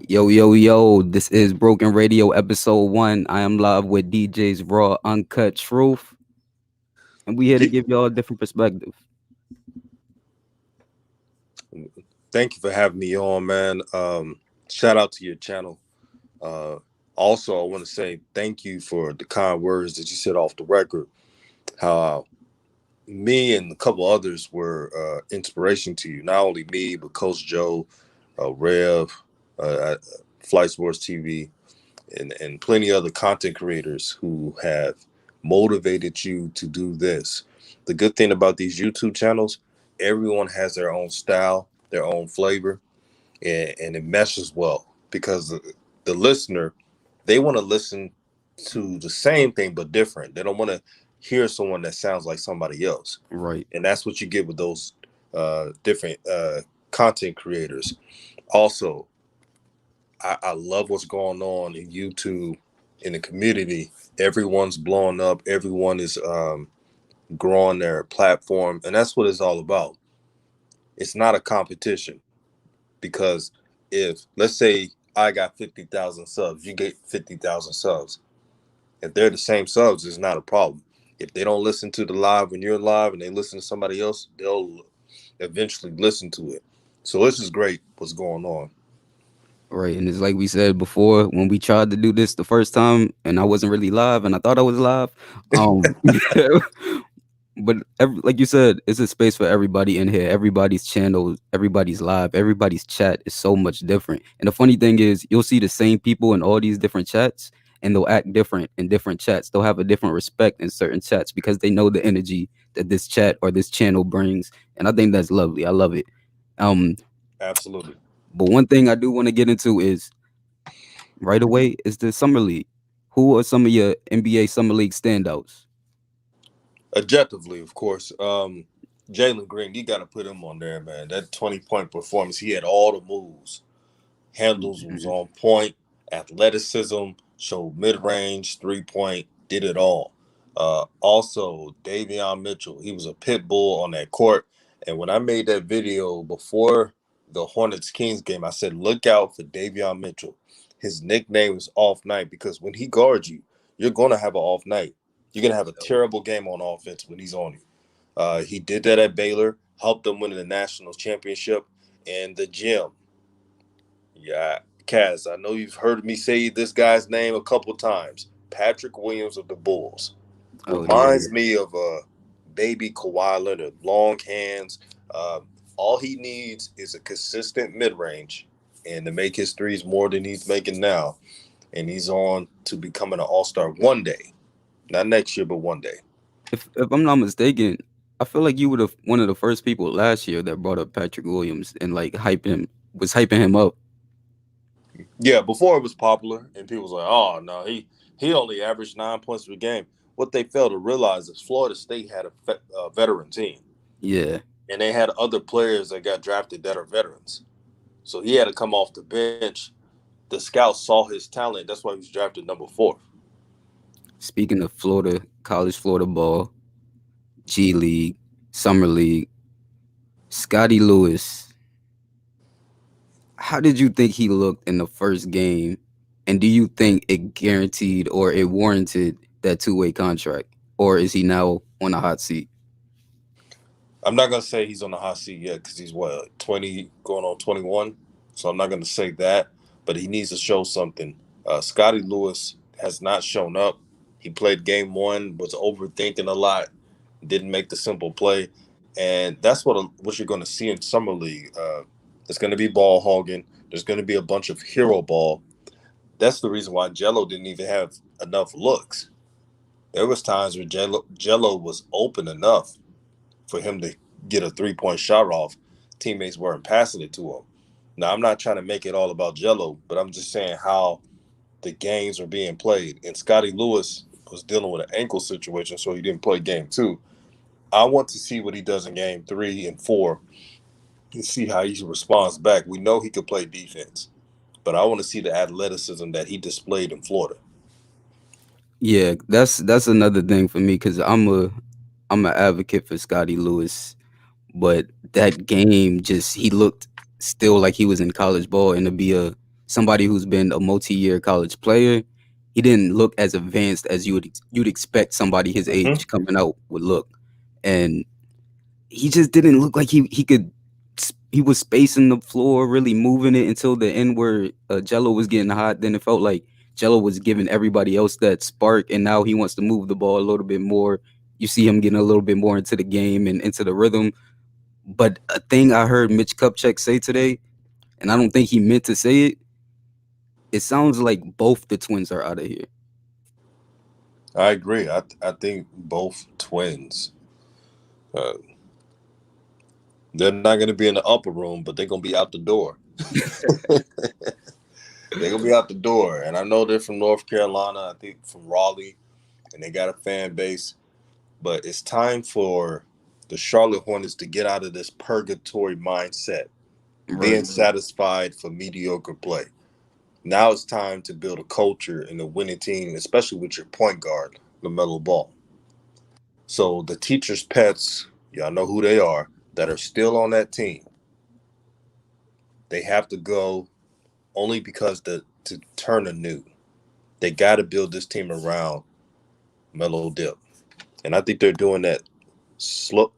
Yo, yo, yo, this is Broken Radio episode 1. I am live with DJ's Raw Uncut Truth, and we here to Ye- give y'all a different perspective. Thank you for having me on, man. Shout out to your channel. Uh, Also, I want to say thank you for the kind words that you said off the record. How me and a couple others were inspiration to you. Not only me, but Coach Joe, Rev, at Flight Sports TV, and plenty other content creators who have motivated you to do this. The good thing about these YouTube channels, everyone has their own style, their own flavor, and it meshes well because the listener, they want to listen to the same thing but different. They don't want to hear someone that sounds like somebody else, Right, and that's what you get with those different content creators. Also, I love what's going on in YouTube in the community. Everyone's blowing up. Everyone is growing their platform, and that's what it's all about. It's not a competition because if let's say I got 50,000 subs, you get 50,000 subs. If they're the same subs, it's not a problem. If they don't listen to the live when you're live and they listen to somebody else, they'll eventually listen to it. So this is great. What's going on? right. And it's like we said before when we tried to do this the first time, and I wasn't really live, and I thought I was live. Um, but like you said, it's a space for everybody in here. Everybody's channel, everybody's live, everybody's chat is so much different. And the funny thing is, you'll see the same people in all these different chats, and they'll act different in different chats. They'll have a different respect in certain chats because they know the energy that this chat or this channel brings. And I think that's lovely. I love it. Um, Absolutely. but one thing I do want to get into is right away is the summer league. Who are some of your NBA summer league standouts? Objectively, of course. Jalen Green, you got to put him on there, man. That 20-point performance, he had all the moves. Handles was Mhm. on point. Athleticism, showed mid range, 3-point, did it all. Also, Davion Mitchell, he was a pit bull on that court. And when I made that video before the Hornets Kings game, I said, look out for Davion Mitchell. His nickname is Off Night because when he guards you, you're going to have an off night. You're going to have a terrible game on offense when he's on you. He did that at Baylor, helped them win the national championship. And the gym, yeah, Kaz, I know you've heard me say this guy's name a couple times. Patrick Williams of the Bulls. Oh yeah. Reminds me of baby Kawhi Leonard, long hands. All he needs is a consistent mid range and to make his threes more than he's making now. And he's on to becoming an all star one day. Not next year, but one day. If I'm not mistaken, I feel like you were one of the first people last year that brought up Patrick Williams and like hyping him up. Yeah, before it was popular, and people was like, "Oh no, he only averaged 9 points per game." What they failed to realize is Florida State had a veteran team, Yeah. and they had other players that got drafted that are veterans. So he had to come off the bench. The scouts saw his talent. That's why he was drafted number 4. Speaking of Florida, college Florida ball, G League, Summer League, Scotty Lewis, how did you think he looked in the first game? And do you think it guaranteed or it warranted that two-way contract? Or is he now on a hot seat? I'm not gonna say he's on the hot seat yet because he's what 20 going on 21. So I'm not gonna say that, but he needs to show something. Scotty Lewis has not shown up. He played game 1, was overthinking a lot, didn't make the simple play, and that's what you're gonna see in summer league. It's gonna be ball hogging. There's gonna be a bunch of hero ball. That's the reason why Jello didn't even have enough looks. There was times where Jello was open enough for him to get a 3-point shot off. Teammates weren't passing it to him. Now I'm not trying to make it all about Jello, but I'm just saying how the games are being played. And Scotty Lewis was dealing with an ankle situation, so he didn't play game 2. I want to see what he does in game 3 and 4 and see how he responds back. We know he could play defense, but I want to see the athleticism that he displayed in Florida. Yeah, that's another thing for me because I'm an advocate for Scotty Lewis, but that game just he looked still like he was in college ball, and to be a somebody who's been a multi-year college player, he didn't look as advanced as you'd expect somebody his Hmm. age coming out would look. And he just didn't look like he was spacing the floor, really moving it until the end where Jello was getting hot. Then it felt like Jello was giving everybody else that spark, and now he wants to move the ball a little bit more. You see him getting a little bit more into the game and into the rhythm. But a thing I heard Mitch Kupchak say today, and I don't think he meant to say it, it sounds like both the twins are out of here. I agree. I think both twins, uh, they're not going to be in the upper room, but they're going to be out the door. They're going to be out the door. And I know they're from North Carolina, I think from Raleigh, and they got a fan base. But it's time for the Charlotte Hornets to get out of this purgatory mindset, being Right, satisfied for mediocre play. Now it's time to build a culture in a winning team, especially with your point guard, LaMelo Ball. So the teacher's pets, y'all know who they are, that are still on that team, they have to go only because to turn anew. They got to build this team around Melo Dip, and I think they're doing that slow,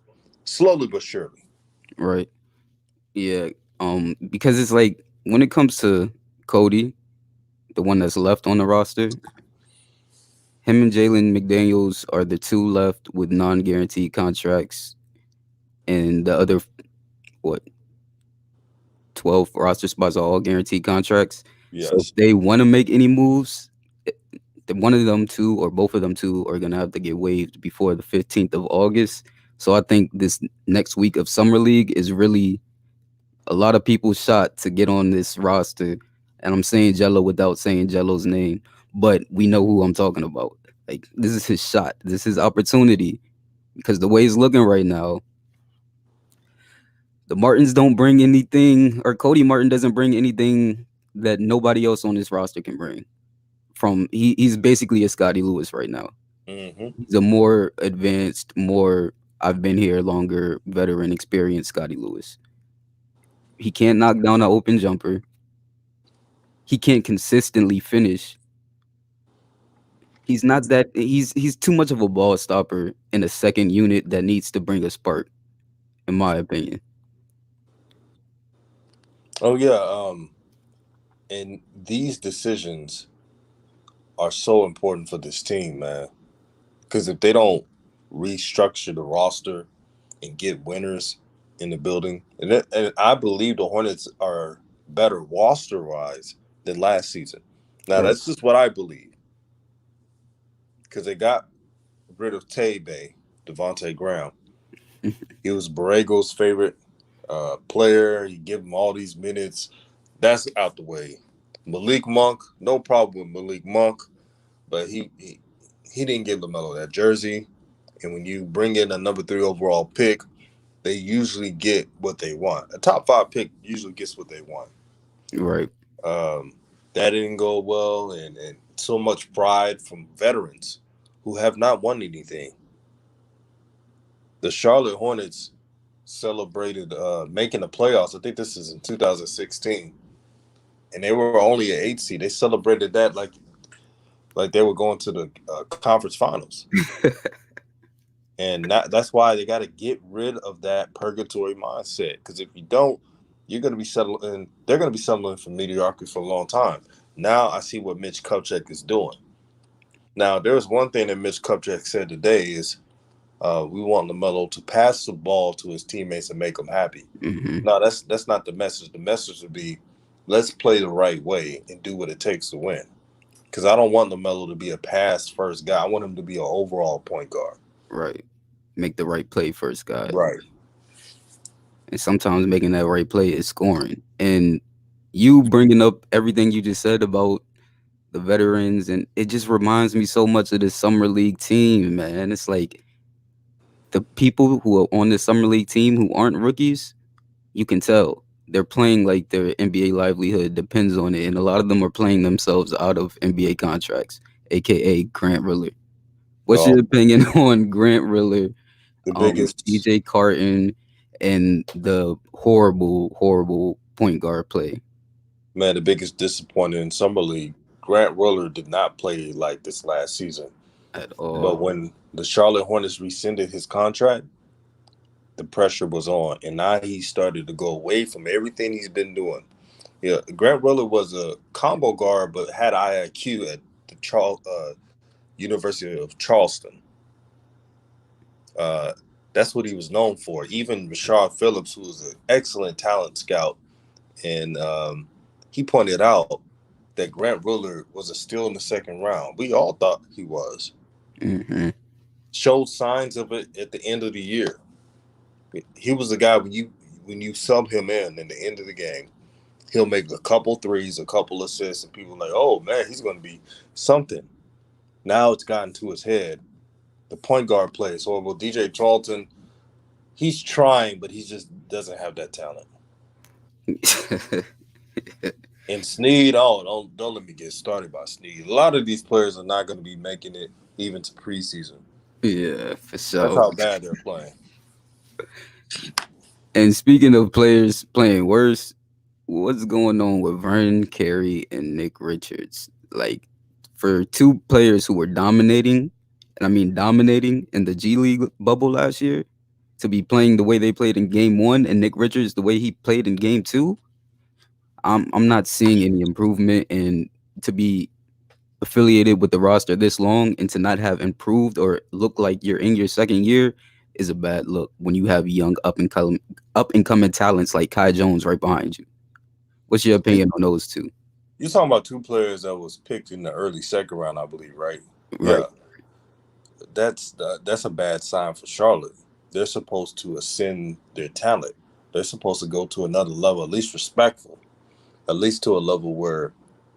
slowly but surely. right. Yeah. Because it's like when it comes to Cody, the one that's left on the roster, him and Jalen McDaniels are the two left with non-guaranteed contracts, and the other what 12 roster spots are all guaranteed contracts. So if Yes. they want to make any moves, one of them two or both of them two are gonna have to get waived before the 15th of August. So I think this next week of summer league is really a lot of people's shot to get on this roster. And I'm saying Jello without saying Jello's name, but we know who I'm talking about. Like this is his shot. This is his opportunity because the way it's looking right now, the Martins don't bring anything, or Cody Martin doesn't bring anything that nobody else on this roster can bring. He's basically a Scotty Lewis right now. Hmm. He's a more advanced, more I've been here longer, veteran, experienced Scotty Lewis. He can't knock down an open jumper. He can't consistently finish. He's not that he's too much of a ball stopper in a second unit that needs to bring a spark, in my opinion. Oh yeah. And these decisions are so important for this team, man. Because if they don't restructure the roster and get winners in the building, and I believe the Hornets are better roster wise than last season. Now Right. that's just what I believe because they got rid of Tay Devontae Graham. He was Borrego's favorite player. You give him all these minutes. That's out the way. Malik Monk, no problem with Malik Monk, but he didn't give LaMelo that jersey. And when you bring in a number 3 overall pick, they usually get what they want. A top 5 pick usually gets what they want. Right. Um, that didn't go well, and so much pride from veterans who have not won anything. The Charlotte Hornets celebrated making the playoffs. I think this is in 2016, and they were only an 8 seed. They celebrated that like they were going to the conference finals, and that's why they got to get rid of that purgatory mindset. Because if you don't, you're going to be settling. They're going to be settling for mediocrity for a long time. Now I see what Mitch Kupchak is doing. Now there's one thing that Mitch Kupchak said today is we want LaMelo to pass the ball to his teammates and make them happy. Hmm. No, that's not the message. The message would be, let's play the right way and do what it takes to win. Because I don't want LaMelo to be a pass first guy. I want him to be an overall point guard. Right. Make the right play first, guy. Right. And sometimes making that right play is scoring. And you bringing up everything you just said about the veterans, and it just reminds me so much of the summer league team, man. It's like the people who are on the summer league team who aren't rookies, you can tell they're playing like their NBA livelihood depends on it, and a lot of them are playing themselves out of NBA contracts, aka Grant Riller. What's Oh, your opinion on Grant Riller, the biggest. DJ Carton, and the horrible, horrible point guard play? Man, the biggest disappointment in summer league, Grant Riller did not play like this last season. at But all. when the Charlotte Hornets rescinded his contract, the pressure was on, and now he started to go away from everything he's been doing. Yeah, Grant Riller was a combo guard, but had IIQ at the University of Charleston. Uh, that's what he was known for. Even Rashard Phillips, who was an excellent talent scout, and he pointed out that Grant Riller was a steal in the second round. We all thought he was. Hmm. Showed signs of it at the end of the year. He was the guy when you sub him in the end of the game, he'll make a couple threes, a couple assists, and people are like, oh man, he's going to be something. Now it's gotten to his head. The point guard plays horrible. DJ Charlton, he's trying, but he just doesn't have that talent. And Sneed, oh, don't let me get started by Sneed. A lot of these players are not going to be making it even to preseason. Yeah, for That's sure. how bad they're playing. And speaking of players playing worse, what's going on with Vernon Carey and Nick Richards? Like, for two players who were dominating, and I mean dominating in the G League bubble last year, to be playing the way they played in game one, and Nick Richards the way he played in game two, I'm not seeing any improvement. And to be affiliated with the roster this long and to not have improved or look like you're in your second year is a bad look when you have young up and coming talents like Kai Jones right behind you. What's your You, opinion on those two? you're talking about two players that was picked in the early second round, I believe, right? Right. Yeah, that's a bad sign for Charlotte. They're supposed to ascend their talent. They're supposed to go to another level, at least respectful, at least to a level where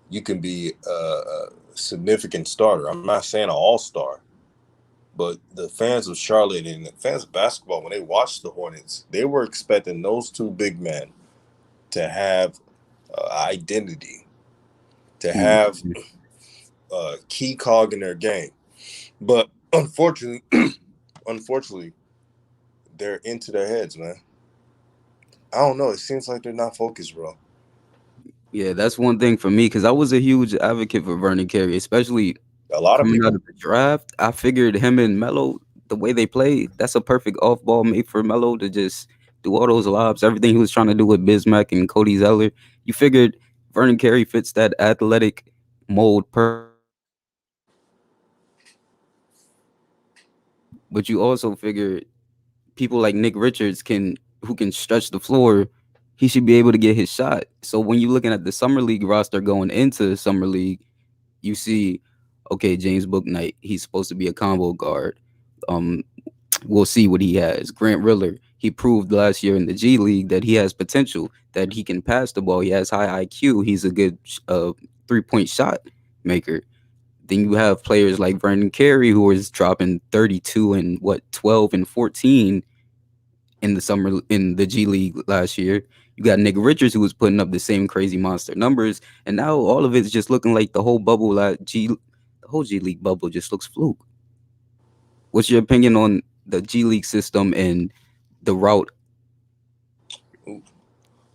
you can be a significant starter. I'm not saying an all star, but the fans of Charlotte and the fans of basketball, when they watched the Hornets, they were expecting those two big men to have identity, to have Mhm. a key cog in their game. But unfortunately, unfortunately, they're into their heads, man. I don't know. It seems like they're not focused, bro. Yeah, that's one thing for me because I was a huge advocate for Vernon Carey, especially A lot of coming out people. of the draft. I figured him and Melo, the way they play, that's a perfect off ball made for Melo to just do all those lobs, everything he was trying to do with Bismack and Cody Zeller. You figured Vernon Carey fits that athletic mold perfectly. But you also figure people like Nick Richards can who can stretch the floor, he should be able to get his shot. So when you're looking at the summer league roster going into summer league, you see, okay, James Booknight, he's supposed to be a combo guard. Um, we'll see what he has. Grant Riller, he proved last year in the G League that he has potential, that he can pass the ball. He has high IQ. He's a good 3-point shot maker. Then you have players like Vernon Carey who is dropping 32 and what 12 and 14 in the summer in the G League last year. You got Nick Richards who was putting up the same crazy monster numbers, and now all of it's just looking like the whole bubble, the whole G League bubble just looks fluke. What's your opinion on the G League system and the route?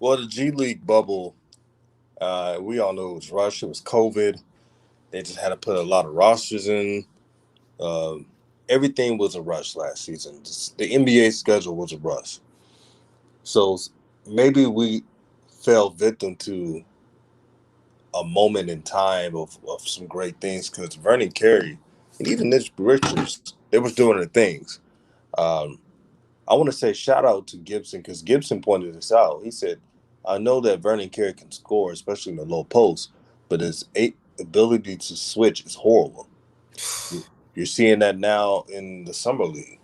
Well, the G League bubble, we all know it was rushed. It was COVID. They just had to put a lot of rosters in. Um, Everything was a rush last season. The NBA schedule was a rush. So maybe we fell victim to a moment in time of some great things because Vernon Carey and even Nick Richards, they was doing their things. Um, I want to say shout out to Gibson because Gibson pointed this out. He said, I know that Vernon Carey can score, especially in the low post, but his ability to switch is horrible. You're seeing that now in the summer league,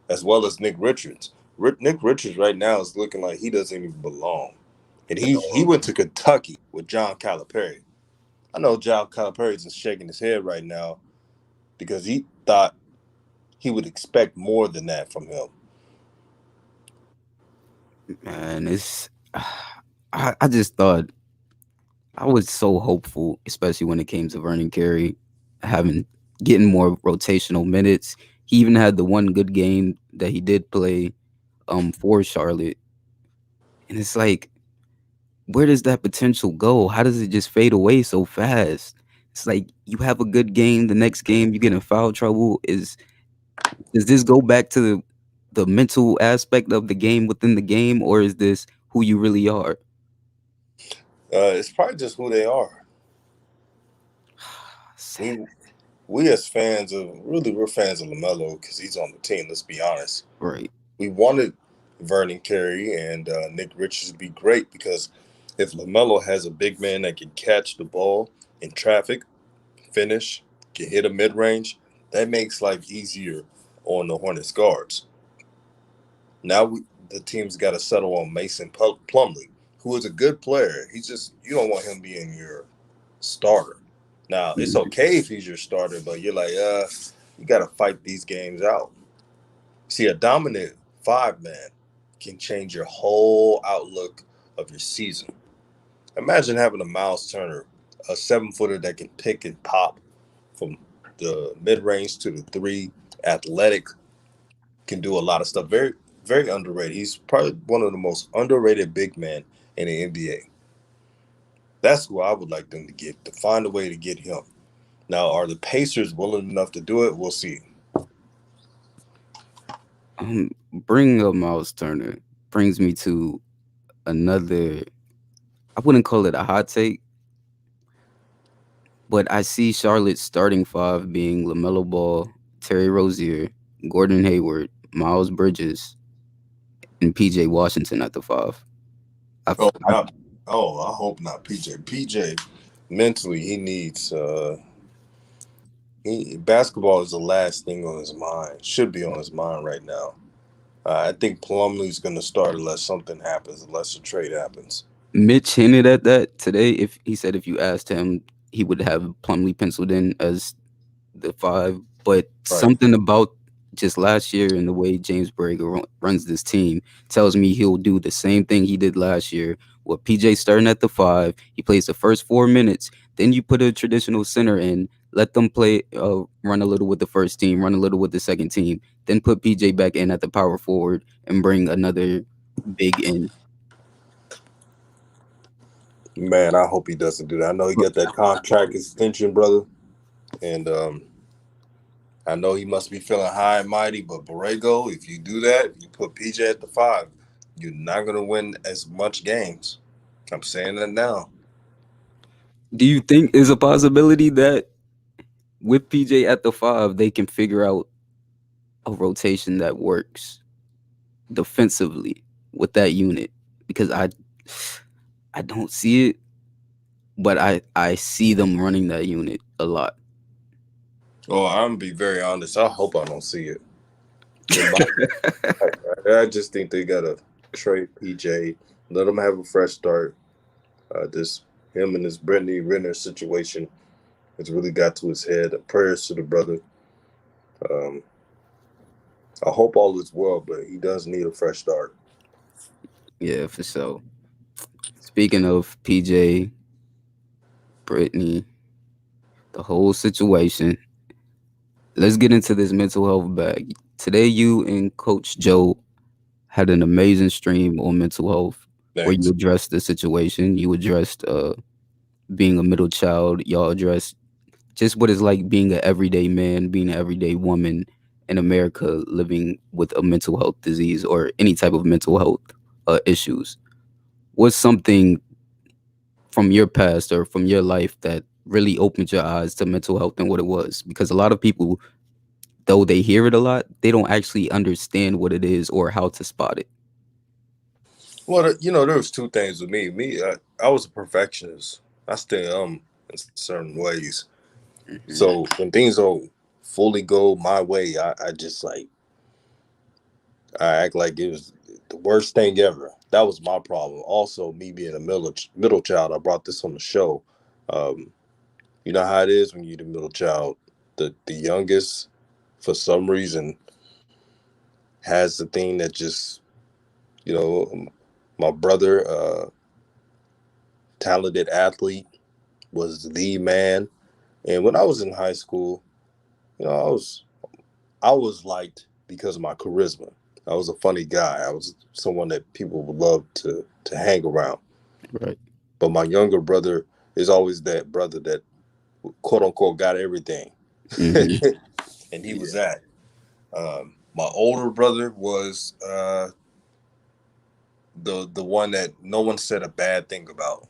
as well as Nick Richards. Nick Richards right now is looking like he doesn't even belong. And he went to Kentucky with John Calipari. I know John Calipari is shaking his head right now because he thought he would expect more than that from him. Man, it's I just thought I was so hopeful, especially when it came to Vernon Carey having getting more rotational minutes. He even had the one good game that he did play for Charlotte. And it's like where does that potential go? How does it just fade away so fast? It's like you have a good game, the next game you get in foul trouble. Does this go back to the mental aspect of the game within the game, or is this who you really are? It's probably just who they are. Sad. We we as fans of really we're fans of Lamelo because he's on the team. Let's be honest. Right. We wanted Vernon Carey and Nick Richards to be great because if Lamelo has a big man that can catch the ball in traffic, finish, can hit a mid range, that makes life easier on the Hornets guards. Now the team's got to settle on Mason Plumlee, who is a good player. He's just you don't want him being your starter. Now it's Mhm. okay if he's your starter, but you're like, you got to fight these games out. See, a dominant five man can change your whole outlook of your season. Imagine having a Miles Turner, a 7 footer that can pick and pop from the mid range to the three, athletic, can do a lot of stuff. Very, very underrated. He's probably one of the most underrated big men in the NBA. That's who I would like them to get, to find a way to get him. Now, are the Pacers willing enough to do it? We'll see. Bringing up Miles Turner brings me to another. I wouldn't call it a hot take, but I see Charlotte's starting five being LaMelo Ball, Terry Rozier, Gordon Hayward, Miles Bridges, and PJ Washington at the five. Oh, I not. Oh, I hope not. PJ. PJ, mentally, he needs. Basketball is the last thing on his mind. Should be on his mind right now. I think Plumlee's going to start unless something happens, unless a trade happens. Mitch hinted at that today. If he said if you asked him, he would have Plumlee penciled in as the five. But Right. something about just last year and the way James Borrego runs this team tells me he'll do the same thing he did last year. With PJ starting at the five, he plays the first 4 minutes. Then you put a traditional center in, let them play, run a little with the first team, run a little with the second team. Then put PJ back in at the power forward and bring another big in. Man, I hope he doesn't do that. I know he got that contract extension, brother. And I know he must be feeling high and mighty, but Borrego, if you do that, if you put PJ at the five, you're not going to win as much games. I'm saying that now. Do you think is a possibility that with PJ at the five, they can figure out a rotation that works defensively with that unit? Because I don't see it, but I see them running that unit a lot. Oh, I'm going to be very honest. I hope I don't see it. In my, I just think they got to trade PJ, let him have a fresh start. This him and this Brittany Renner situation has really got to his head. Prayers to the brother. Um, I hope all is well, but he does need a fresh start. Yeah, for sure. Speaking of PJ, Brittany, the whole situation. Let's get into this mental health bag. Today, you and Coach Joe had an amazing stream on mental health where you Thanks. addressed the situation. You addressed being a middle child. Y'all addressed just what it's like being an everyday man, being an everyday woman in America living with a mental health disease or any type of mental health issues. What's something from your past or from your life that really opened your eyes to mental health and what it was? Because a lot of people, though they hear it a lot, they don't actually understand what it is or how to spot it. Well, there was two things with me. I was a perfectionist. I still am in certain ways. Mhm. So when things don't fully go my way, I just like I act like it was the worst thing ever. That was my problem. Also, me being a middle child, I brought this on the show. Um, you know how it is when you're the middle child. The youngest, for some reason, has the thing that just you know. My brother, talented athlete, was the man. And when I was in high school, I was liked because of my charisma. I was a funny guy. I was someone that people would love to hang around. Right. But my younger brother is always that brother that quote unquote got everything, Hmm. and he was Yeah. that. My older brother was the one that no one said a bad thing about.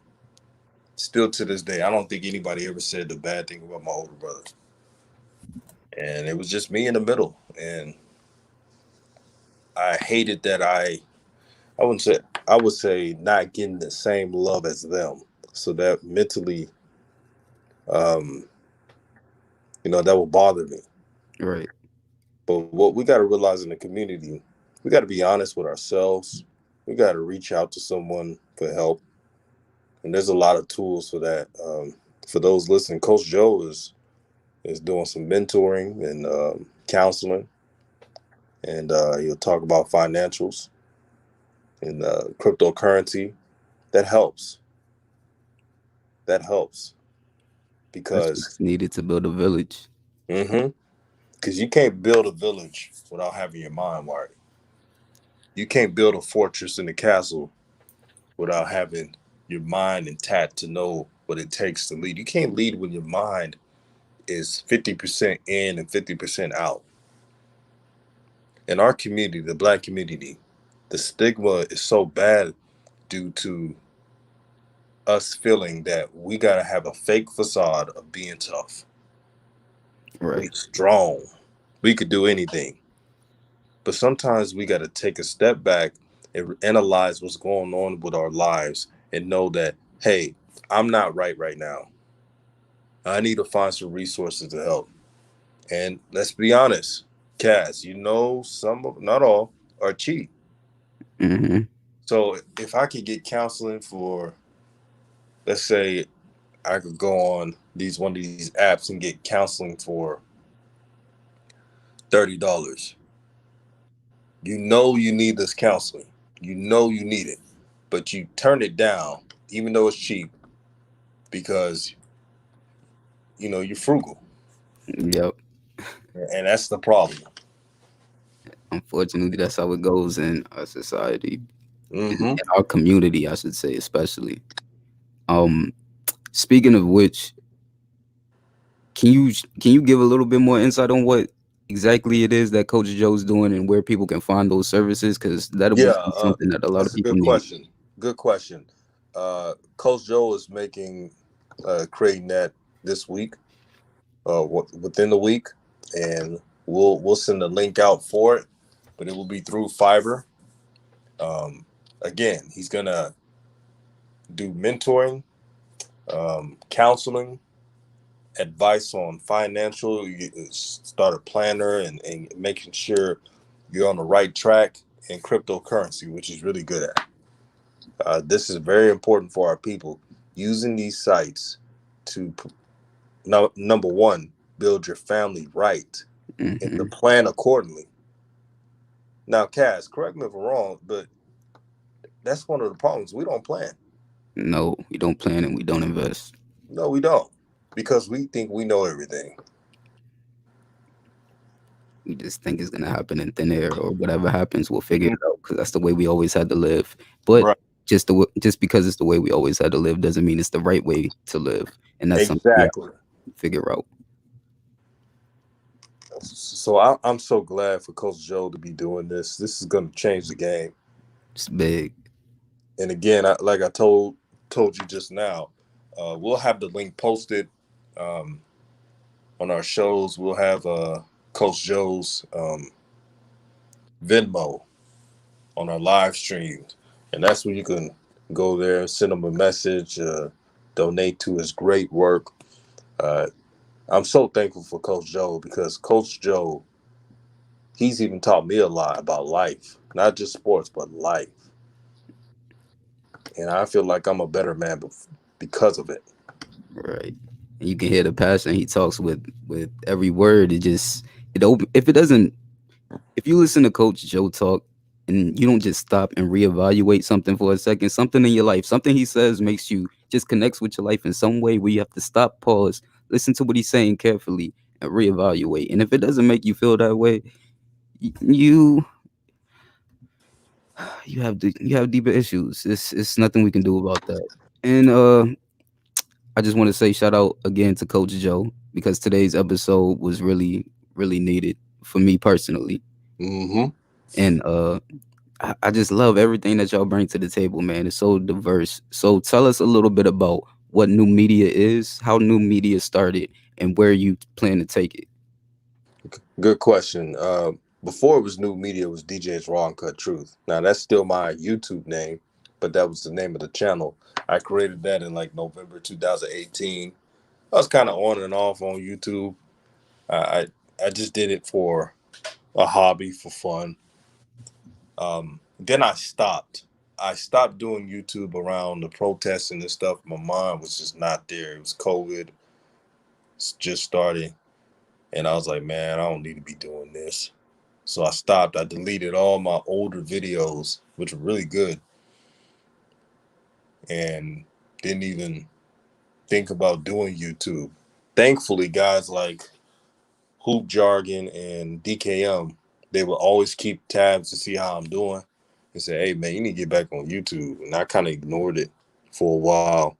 Still to this day, I don't think anybody ever said the bad thing about my older brother. And it was just me in the middle. And I hated that I wouldn't say I would say not getting the same love as them. So that mentally, um, that would bother me. Right. But what we got to realize in the community, we got to be honest with ourselves. We got to reach out to someone for help, and there's a lot of tools for that. For those listening, Coach Joe is doing some mentoring and counseling, and he'll talk about financials and cryptocurrency. That helps. That helps That's because what's needed to build a village. mm-hmm, because you can't build a village without having your mind wired. You can't build a fortress in the castle without having your mind intact to know what it takes to lead. You can't lead when your mind is 50% in and 50% out. In our community, the black community, the stigma is so bad due to us feeling that we got to have a fake facade of being tough. We Right. strong. We could do anything. But sometimes we got to take a step back and analyze what's going on with our lives and know that, hey, I'm not right now. I need to find some resources to help. And let's be honest, Cass, some of, not all, are cheap. Hmm. So if I could get counseling for, let's say, I could go on these one of these apps and get counseling for $30. You know you need this counseling. You know you need it, but you turn it down, even though it's cheap, because you're frugal, Yep. and that's the problem. Unfortunately, that's how it goes in our society, Mm-hmm. in our community, I should say, especially. Um, Speaking of which, can you give a little bit more insight on what exactly it is that Coach Joe's doing and where people can find those services? Because that Yeah, would be something that a lot of that's a people good need. question. Good question. Coach Joe is creating that this week, within the week, and we'll send a link out for it, but it will be through Fiverr. Um, Again, he's gonna do mentoring, counseling, advice on financial. You start a planner and making sure you're on the right track in cryptocurrency, which is really good at. This is very important for our people using these sites to number one, build your family right and to Hmm. plan accordingly. Now, Cass, correct me if I'm wrong, but that's one of the problems. We don't plan. No, we don't plan and we don't invest. No, we don't, because we think we know everything. We just think it's gonna happen in thin air, or whatever happens, we'll figure Mhm. it out because that's the way we always had to live. But Right. just because it's the way we always had to live doesn't mean it's the right way to live, and that's something we have Exactly. to figure out. So I'm so glad for Coach Joe to be doing this. This is going to change the game. It's big. And again, like I told you just now, we'll have the link posted um, on our shows. We'll have Coach Joe's Venmo on our live streams, and that's where you can go there, send him a message, donate to his great work. Uh, I'm so thankful for Coach Joe because Coach Joe, he's even taught me a lot about life, not just sports, but life. And I feel like I'm a better man because of it. Right. And you can hear the passion he talks with every word. It just if it doesn't, if you listen to Coach Joe talk and you don't just stop and reevaluate something for a second, something in your life, something he says makes you just connects with your life in some way where you have to stop, pause, listen to what he's saying carefully and reevaluate. And if it doesn't make you feel that way, you you have deeper issues. It's nothing we can do about that. And I just want to say shout out again to Coach Joe because today's episode was really needed for me personally. Mm-hmm. And I just love everything that y'all bring to the table, man. It's so diverse. So tell us a little bit about what new media is, how new media started, and where you plan to take it. Good question. Before it was New Media, it was DJ's Raw Uncut Truth. Now that's still my YouTube name, but that was the name of the channel. I created that in like November 2018. I was kind of on and off on YouTube. I I I just did it for a hobby for fun. Then I stopped. I stopped doing YouTube around the protesting and stuff. My mind was just not there. It was COVID just starting, and I was like, man, I don't need to be doing this. So I stopped. I deleted all my older videos, which were really good, and didn't even think about doing YouTube. Thankfully, guys like Hoop Jargon and DKM, they will always keep tabs to see how I'm doing and say, hey, man, you need to get back on YouTube. And I kind of ignored it for a while.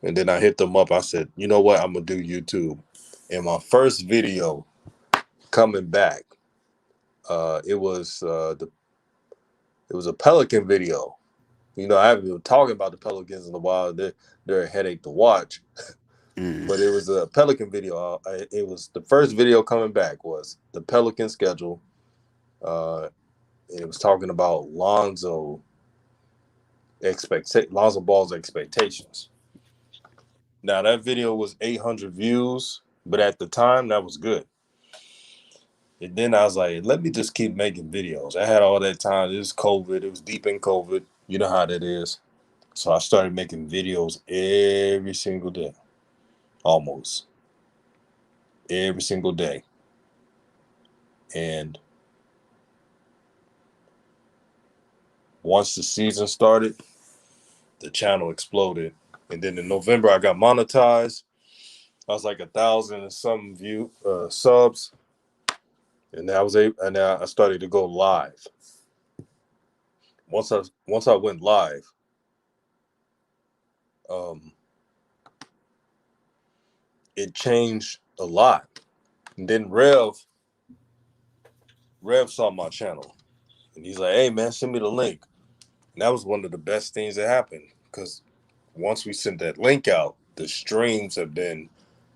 And then I hit them up. I said, you know what? I'm going to do YouTube. And my first video coming back, it was a Pelican video. You know, I haven't been talking about the Pelicans in a while. They're a headache to watch. Mm, But it was a Pelican video. It was the first video coming back was the Pelican schedule. Uh, and it was talking about Lonzo Ball's expectations. Now that video was 800 views, but at the time that was good. And then I was like, let me just keep making videos. I had all that time. It was COVID. It was deep in COVID. You know how that is. So I started making videos every single day, almost every single day. And once the season started, the channel exploded. And then in November, I got monetized. I was like 1,000 and some subs, and I started to go live. Once I went live, um, it changed a lot. And then Rev saw my channel, and he's like, "Hey man, send me the link." And that was one of the best things that happened because once we sent that link out, the streams have been,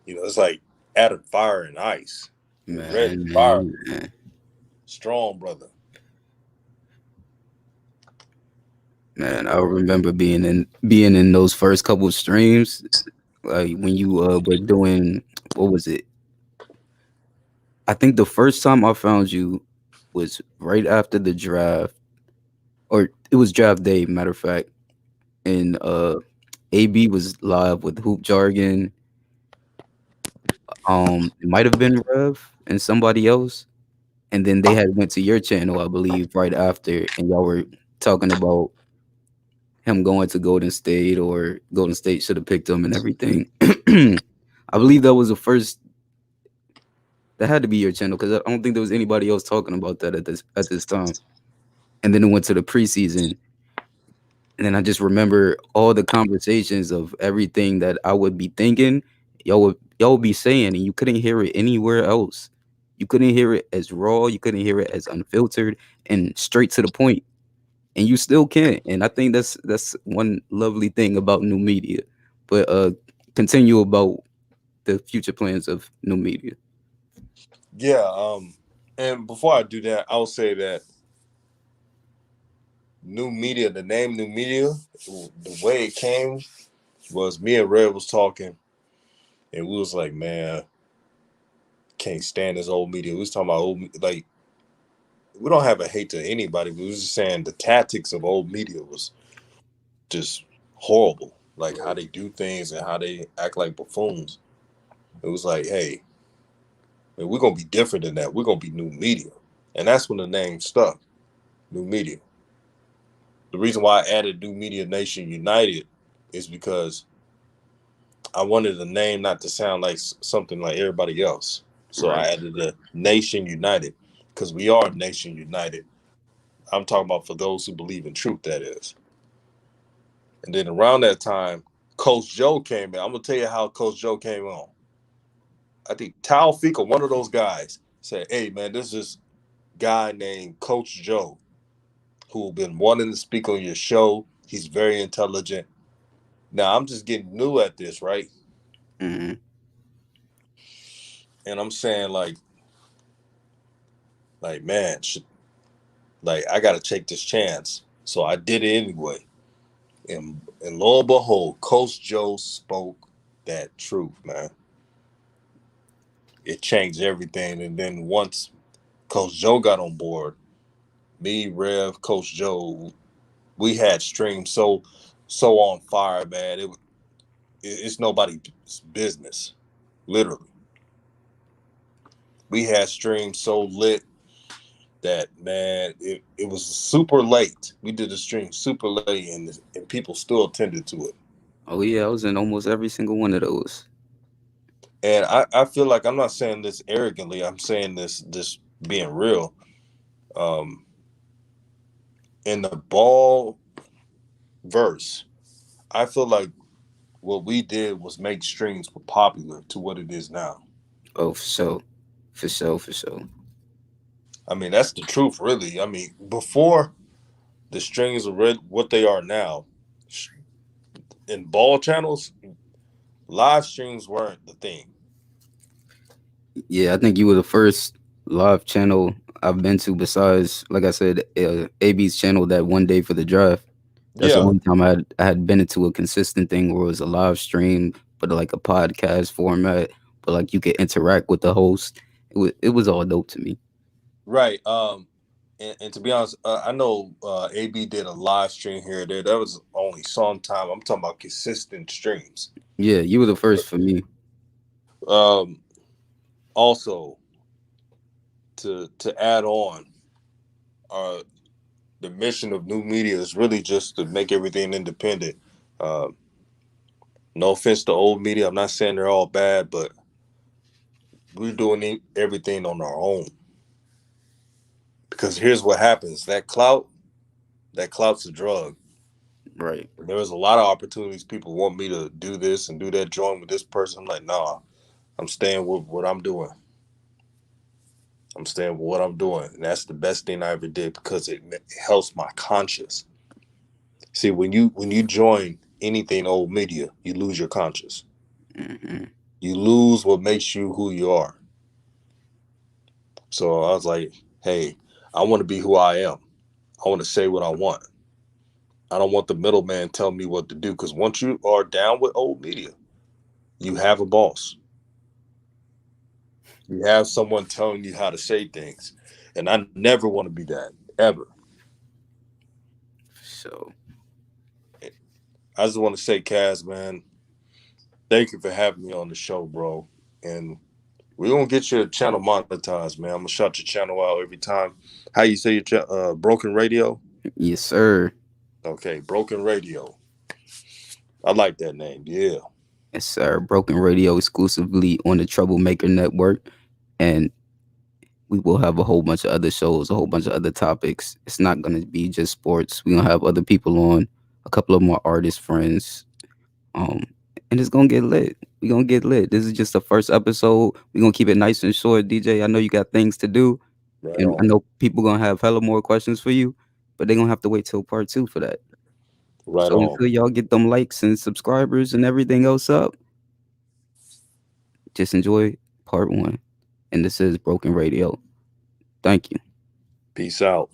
it's like added fire and ice. Red man, fire, man, man, strong brother. man. I remember being in those first couple of streams, like when you were doing what was it? I think the first time I found you was right after the draft, or it was draft day, matter of fact. And AB was live with Hoop Jargon. It might have been Rev and somebody else, and then they had went to your channel, I believe, right after, and y'all were talking about him going to Golden State or Golden State should have picked him and everything. I believe that was the first. That had to be your channel because I don't think there was anybody else talking about that at this time. And then it went to the preseason, and then I just remember all the conversations of everything that I would be thinking, y'all would be saying, and you couldn't hear it anywhere else. You couldn't hear it as raw, you couldn't hear it as unfiltered and straight to the point, and you still can't. And I think that's one lovely thing about new media. But continue about the future plans of new media. Yeah. And before I do that, I'll say that New Media, the name New Media, the way it came was me and Red was talking, and we was like, man, can't stand this old media. We was talking about like we don't have a hate to anybody. We was just saying the tactics of old media was just horrible. Like how they do things and how they act like buffoons. It was like, hey, man, we're gonna be different than that. We're gonna be New Media, and that's when the name stuck. New Media. The reason why I added New Media Nation United is because I wanted the name not to sound like something like everybody else. So I Right. added the Nation United because we are Nation United. I'm talking about for those who believe in truth, that is. And then around that time, Coach Joe came in. I'm gonna tell you how Coach Joe came on. I think Tal Feika, one of those guys, said, "Hey man, this is guy named Coach Joe who been wanting to speak on your show. He's very intelligent. Now I'm just getting new at this, right? Mm-hmm. And I'm saying man, like I got to take this chance." So I did it anyway. And lo and behold, Coach Joe spoke that truth, man. It changed everything. And then once Coach Joe got on board, me, Rev, Coach Joe, we had streams so on fire, man. It's nobody's business, literally. We had streams so lit that man, it was super late. We did the stream super late, and people still attended to it. Oh yeah, I was in almost every single one of those. And I feel like I'm not saying this arrogantly. I'm saying this just being real. Um, in the ball verse, I feel like what we did was make streams popular to what it is now. Oh, for sure, for sure, for sure. I mean, that's the truth, really. I mean, before the strings are what they are now, in ball channels, live streams weren't the thing. Yeah, I think you were the first live channel I've been to besides, like I said, AB's channel that one day for the draft. That's the Yeah, only time I had been into a consistent thing where it was a live stream, but like a podcast format, but like you could interact with the host. It was all dope to me. right. And to be honest, I know AB did a live stream here or there. That was only sometime. I'm talking about consistent streams. Yeah, you were the first for me. Um, Also, to add on, uh, the mission of NuMedia is really just to make everything independent. Uh, no offense to old media, I'm not saying they're all bad, but we're doing everything on our own. Because here's what happens: that clout's a drug. Right. There was a lot of opportunities. People want me to do this and do that, join with this person. I'm like, nah, I'm staying with what I'm doing. I'm staying with what I'm doing, and that's the best thing I ever did because it helps my conscience. See, when you join anything old media, you lose your conscience. Hmm. You lose what makes you who you are. So I was like, hey, I want to be who I am. I want to say what I want. I don't want the middleman telling me what to do because once you are down with old media, you have a boss. You have someone telling you how to say things. And I never want to be that, ever. So I just want to say, Kaz, man, thank you for having me on the show, bro. And we're going to get your channel monetized, man. I'm going to shout your channel out every time. How you say your Broken Radio? yes, sir. Okay, Broken Radio. I like that name. Yeah. Yes, sir. Broken Radio exclusively on the Troublemaker Network, and we will have a whole bunch of other shows, a whole bunch of other topics. It's not gonna be just sports. We're gonna have other people on, a couple of more artist friends. Um, and it's gonna get lit. We're gonna get lit. This is just the first episode. We're gonna keep it nice and short, DJ. I know you got things to do, Right and I on. know people gonna have hella more questions for you, but they're gonna have to wait till part two for that. Right So on. until y'all get them likes and subscribers and everything else up, just enjoy part one. And this is Broken Radio. Thank you. Peace out.